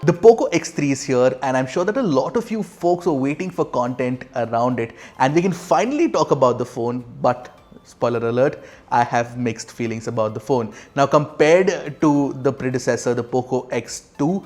The Poco X3 is here, and I'm sure that a lot of you folks are waiting for content around it, and we can finally talk about the phone. But spoiler alert, I have mixed feelings about the phone. Now, compared to the predecessor, the Poco X2,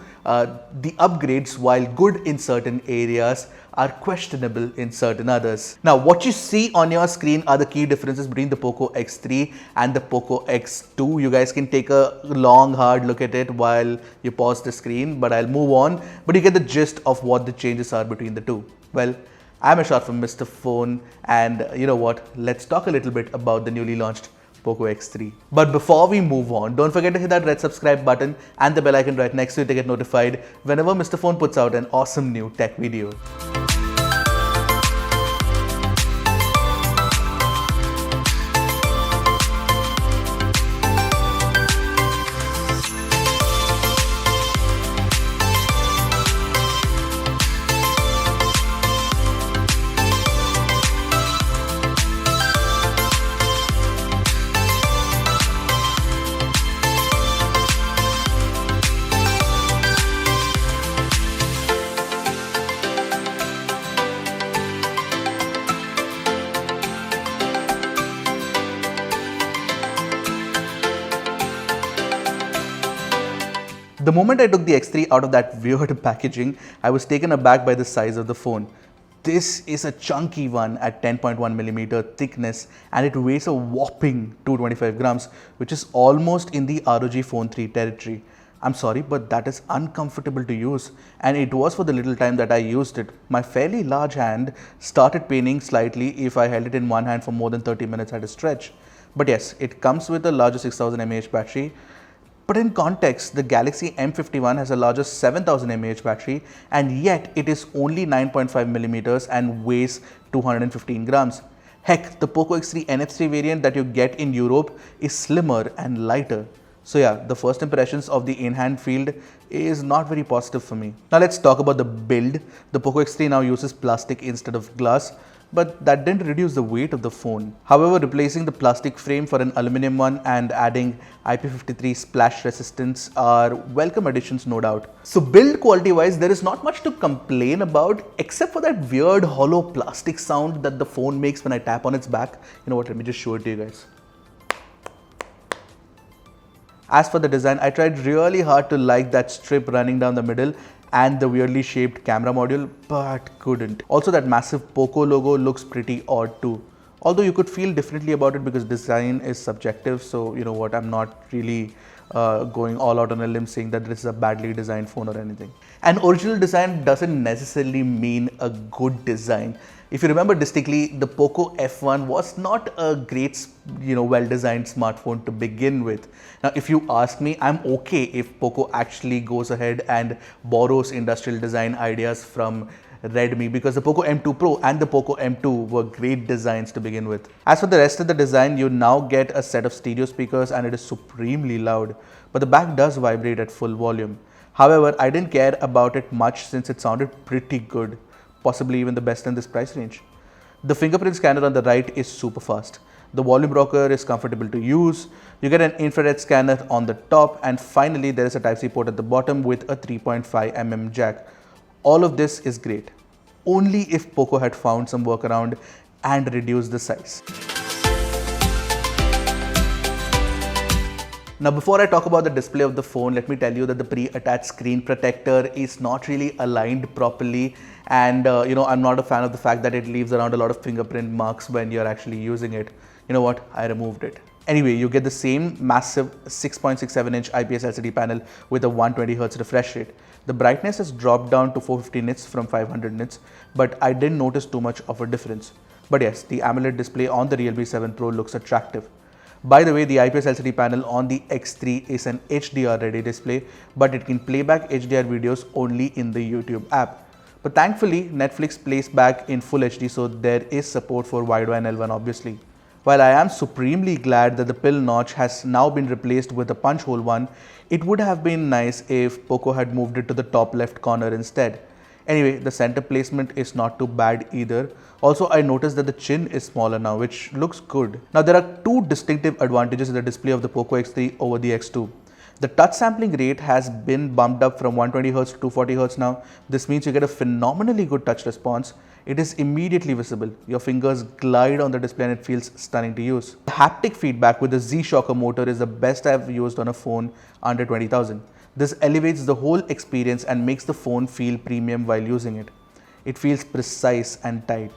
the upgrades, while good in certain areas, are questionable in certain others. Now, what you see on your screen are the key differences between the Poco X3 and the Poco X2. You guys can take a long, hard look at it while you pause the screen, but I'll move on. But you get the gist of what the changes are between the two. Well, I'm Ashar from Mr. Phone, and you know what? Let's talk a little bit about the newly launched Poco X3. But before we move on, don't forget to hit that red subscribe button and the bell icon right next to it to get notified whenever Mr. Phone puts out an awesome new tech video. The moment I took the X3 out of that weird packaging, I was taken aback by the size of the phone. This is a chunky one at 10.1mm thickness, and it weighs a whopping 225 grams, which is almost in the ROG Phone 3 territory. I'm sorry, but that is uncomfortable to use, and it was for the little time that I used it. My fairly large hand started paining slightly if I held it in one hand for more than 30 minutes at a stretch. But yes, it comes with a larger 6000 mAh battery. But in context, the Galaxy M51 has a larger 7000 mAh battery, and yet it is only 9.5mm and weighs 215 grams. Heck, the Poco X3 NF3 variant that you get in Europe is slimmer and lighter. So yeah, the first impressions of the in-hand field is not very positive for me. Now let's talk about the build. The Poco X3 now uses plastic instead of glass, but that didn't reduce the weight of the phone. However, replacing the plastic frame for an aluminum one and adding IP53 splash resistance are welcome additions, no doubt. So build quality wise, there is not much to complain about except for that weird hollow plastic sound that the phone makes when I tap on its back. You know what, let me just show it to you guys. As for the design, I tried really hard to like that strip running down the middle and the weirdly shaped camera module, but couldn't. Also, that massive Poco logo looks pretty odd too. Although you could feel differently about it because design is subjective, so you know what, I'm not really going all out on a limb saying that this is a badly designed phone or anything. An original design doesn't necessarily mean a good design. If you remember distinctly, the Poco F1 was not a great, well-designed smartphone to begin with. Now, if you ask me, I'm okay if Poco actually goes ahead and borrows industrial design ideas from Redmi, because the Poco M2 Pro and the Poco M2 were great designs to begin with. As for the rest of the design, you now get a set of stereo speakers and it is supremely loud, but the back does vibrate at full volume. However, I didn't care about it much since it sounded pretty good, possibly even the best in this price range. The fingerprint scanner on the right is super fast. The volume rocker is comfortable to use. You get an infrared scanner on the top, and finally there is a Type-C port at the bottom with a 3.5mm jack. All of this is great, only if Poco had found some workaround and reduced the size. Now, before I talk about the display of the phone, let me tell you that the pre-attached screen protector is not really aligned properly, and I'm not a fan of the fact that it leaves around a lot of fingerprint marks when you're actually using it. You know what? I removed it. Anyway, you get the same massive 6.67-inch IPS LCD panel with a 120Hz refresh rate. The brightness has dropped down to 450 nits from 500 nits, but I didn't notice too much of a difference. But yes, the AMOLED display on the Realme 7 Pro looks attractive. By the way, the IPS LCD panel on the X3 is an HDR ready display, but it can play back HDR videos only in the YouTube app. But thankfully, Netflix plays back in full HD, so there is support for wideband L1 obviously. While I am supremely glad that the pill notch has now been replaced with a punch hole one, it would have been nice if Poco had moved it to the top left corner instead. Anyway, the center placement is not too bad either. Also, I noticed that the chin is smaller now, which looks good. Now, there are two distinctive advantages in the display of the Poco X3 over the X2. The touch sampling rate has been bumped up from 120Hz to 240Hz now. This means you get a phenomenally good touch response. It is immediately visible. Your fingers glide on the display and it feels stunning to use. The haptic feedback with the Z-Shocker motor is the best I've used on a phone under 20,000. This elevates the whole experience and makes the phone feel premium while using it. It feels precise and tight.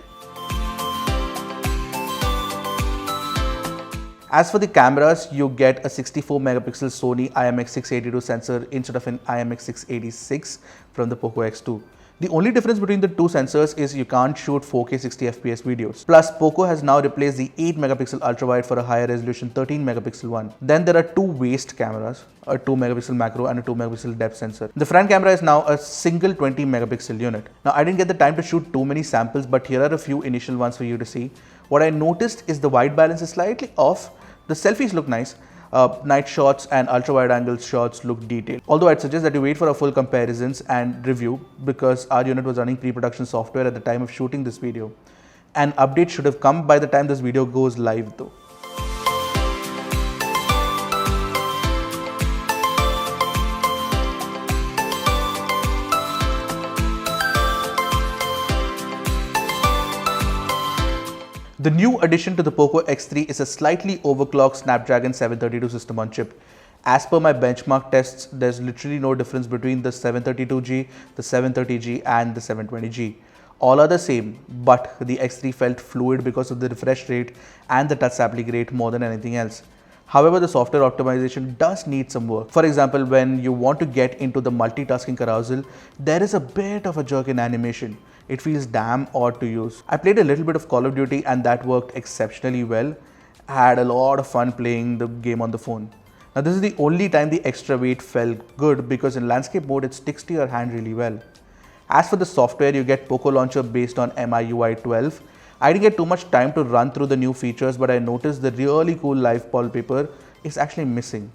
As for the cameras, you get a 64 megapixel Sony IMX682 sensor instead of an IMX686 from the Poco X2. The only difference between the two sensors is you can't shoot 4K 60 FPS videos. Plus, Poco has now replaced the 8 megapixel ultra wide for a higher resolution 13 megapixel one. Then there are two waist cameras, a 2 megapixel macro and a 2 megapixel depth sensor. The front camera is now a single 20 megapixel unit. Now, I didn't get the time to shoot too many samples, but here are a few initial ones for you to see. What I noticed is the white balance is slightly off. The selfies look nice. Night shots and ultra wide angle shots look detailed. Although I'd suggest that you wait for a full comparisons and review because our unit was running pre-production software at the time of shooting this video. An update should have come by the time this video goes live though. The new addition to the Poco X3 is a slightly overclocked Snapdragon 732 system on chip. As per my benchmark tests, there's literally no difference between the 732G, the 730G and the 720G. All are the same, but the X3 felt fluid because of the refresh rate and the touch sampling rate more than anything else. However, the software optimization does need some work. For example, when you want to get into the multitasking carousel, there is a bit of a jerk in animation. It feels damn odd to use. I played a little bit of Call of Duty and that worked exceptionally well. I had a lot of fun playing the game on the phone. Now this is the only time the extra weight felt good because in landscape mode it sticks to your hand really well. As for the software, you get Poco Launcher based on MIUI 12. I didn't get too much time to run through the new features, but I noticed the really cool live wallpaper is actually missing.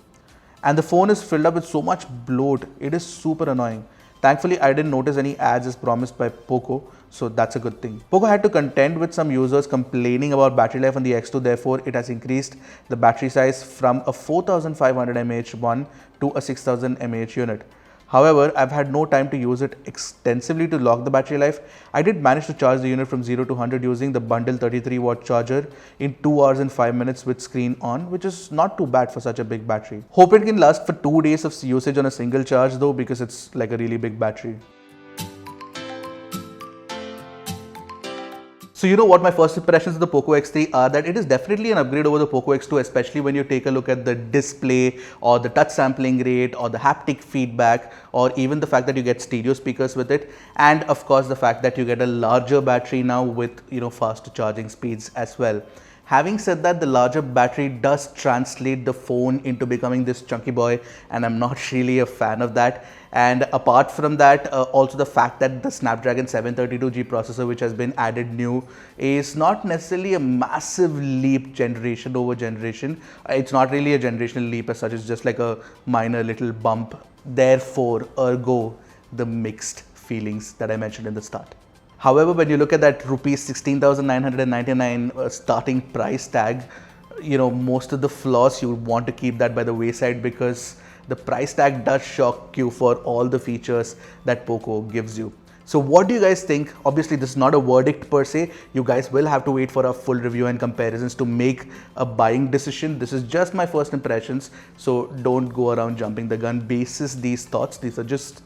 And the phone is filled up with so much bloat, it is super annoying. Thankfully, I didn't notice any ads as promised by Poco, so that's a good thing. Poco had to contend with some users complaining about battery life on the X2, therefore it has increased the battery size from a 4500 mAh one to a 6000 mAh unit. However, I've had no time to use it extensively to log the battery life. I did manage to charge the unit from 0 to 100 using the bundle 33 watt charger in 2 hours and 5 minutes with screen on, which is not too bad for such a big battery. Hope it can last for 2 days of usage on a single charge though, because it's like a really big battery. So you know what my first impressions of the Poco X3 are, that it is definitely an upgrade over the Poco X2, especially when you take a look at the display or the touch sampling rate or the haptic feedback or even the fact that you get stereo speakers with it, and of course the fact that you get a larger battery now with faster charging speeds as well. Having said that, the larger battery does translate the phone into becoming this chunky boy, and I'm not really a fan of that. And apart from that, also the fact that the Snapdragon 732G processor, which has been added new, is not necessarily a massive leap generation over generation. It's not really a generational leap as such, it's just like a minor little bump. Therefore, ergo, the mixed feelings that I mentioned in the start. However, when you look at that rupees 16,999 starting price tag, most of the flaws you would want to keep that by the wayside, because the price tag does shock you for all the features that Poco gives you. So what do you guys think? Obviously, this is not a verdict per se. You guys will have to wait for a full review and comparisons to make a buying decision. This is just my first impressions, so don't go around jumping the gun basis these thoughts. These are just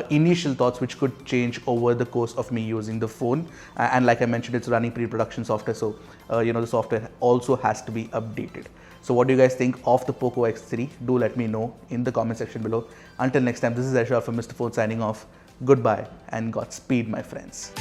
initial thoughts which could change over the course of me using the phone. And like I mentioned, it's running pre-production software, so the software also has to be updated. So what do you guys think of the Poco X3? Do let me know in the comment section below. Until next time, this is Aishar from Mr. Phone signing off. Goodbye and Godspeed, my friends.